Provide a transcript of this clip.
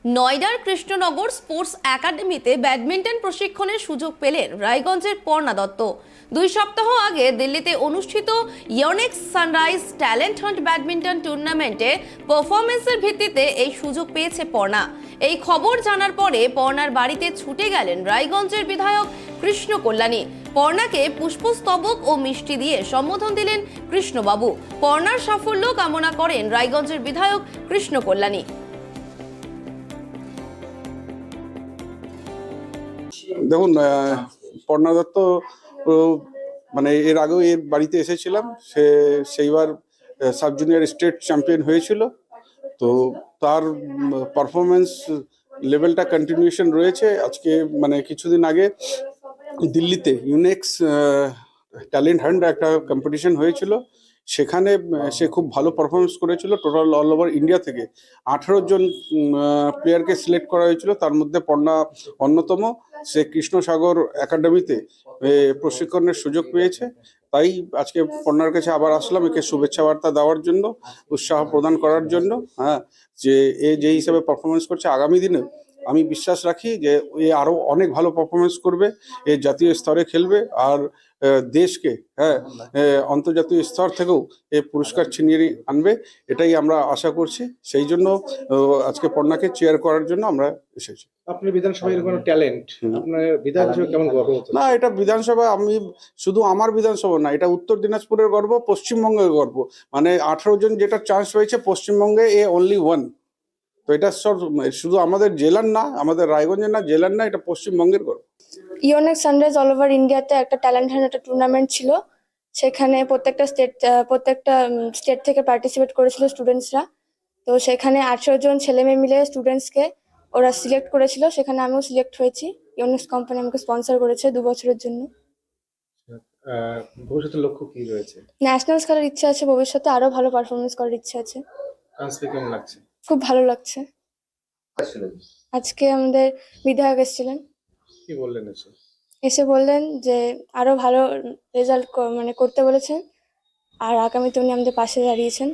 নয়ডার Krishnanagar sports একাডেমিতে badminton প্রশিক্ষণের সুযোগ পেলেন রায়গঞ্জের পর্ণা দত্ত। 2 সপ্তাহ আগে দিল্লিতে অনুষ্ঠিত ইয়নেক্স সানরাইজ ট্যালেন্ট হান্ট ব্যাডমিন্টন টুর্নামেন্টে পারফরমেন্সের ভিত্তিতে এই সুযোগ পেয়েছে পর্ণা। এই খবর জানার পরে পর্ণার বাড়িতে ছুটে গেলেন রায়গঞ্জের বিধায়ক কৃষ্ণ কল্যাণী। পর্ণাকে পুষ্পস্তবক ও মিষ্টি দিয়ে সম্বোধন দিলেন কৃষ্ণবাবু। পর্ণার সাফল্য কামনা করেন রায়গঞ্জের বিধায়ক কৃষ্ণ কল্যাণী। দেখুন, পর্ণা দত্ত মানে এর আগেও এর বাড়িতে এসেছিলাম। সেইবার সাব জুনিয়র স্টেট চ্যাম্পিয়ন হয়েছিল। তো তার পারফরমেন্স লেভেলটা কন্টিনিউশন রয়েছে। আজকে মানে কিছুদিন আগে দিল্লিতে ইউনেক্স ট্যালেন্ট হান্ট একটা কম্পিটিশন হয়েছিল। সেখানে সে খুব ভালো পারফরমেন্স করেছিল। টোটাল অল ওভার ইন্ডিয়া থেকে 18 জন প্লেয়ারকে সিলেক্ট করা হয়েছিল, তার মধ্যে পর্ণা অন্যতম। সে কৃষ্ণসাগর একাডেমিতে প্রশিক্ষণের সুযোগ পেয়েছে। তাই আজকে পর্ণার কাছে আবার আসলাম একে শুভেচ্ছা বার্তা দেওয়ার জন্য, উৎসাহ প্রদান করার জন্য। হ্যাঁ, যে এ যে হিসাবে পারফরমেন্স করছে, আগামী দিনে আমি বিশ্বাস রাখি যে এ আরো অনেক ভালো পারফরমেন্স করবে, এ জাতীয় স্তরে খেলবে আর দেশকে আন্তর্জাতিক স্তর থেকেও এ পুরস্কার ছিনিয়ে আনবে, এটাই আমরা আশা করছি। সেই জন্য আজকে পর্ণাকে চেয়ার করার জন্য আমরা এসেছি। আপনি বিধানসভায় এরকম ট্যালেন্ট, আপনার বিধায়ক হিসেবে কেমন গর্ব হচ্ছে? না, এটা বিধানসভা, আমি শুধু আমার বিধানসভা না, এটা উত্তর দিনাজপুরের গর্ব, পশ্চিমবঙ্গের গর্ব। মানে 18 জন যেটা চান্স হয়েছে পশ্চিমবঙ্গে, এ অনলি ওয়ান। তো এটা শুধু আমাদের জেলার না, আমাদের রায়গঞ্জের না, জেলার না, এটা পশ্চিমবঙ্গের গর্ব। ইয়নেক্স সানরাইজ অল ওভার ইন্ডিয়াতে একটা ট্যালেন্ট হান্ট একটা টুর্নামেন্ট ছিল। সেখানে প্রত্যেকটা স্টেট থেকে পার্টিসিপেট করেছিল স্টুডেন্টসরা। তো সেখানে 18 জন ছেলে মেয়ে মিলে স্টুডেন্টসকে ওরা সিলেক্ট করেছিল। সেখানে আমিও সিলেক্ট হয়েছি। ইয়নেক্স কোম্পানি আমাকে স্পন্সর করেছে 2 বছরের জন্য। ভবিষ্যতের লক্ষ্য কি রয়েছে? ন্যাশনালস খেলার ইচ্ছা আছে, ভবিষ্যতে আরো ভালো পারফরমেন্স করার ইচ্ছা আছে। চান্স পেয়ে কেমন লাগছে? খুব ভালো লাগছে। আজকে আমাদের বিধায়ক এসেছিলেন, কি বললেন এসে? এসে বললেন যে আরো ভালো রেজাল্ট করতে বলেছেন, আর আগামীতে উনি আমাদের পাশে দাঁড়িয়েছেন।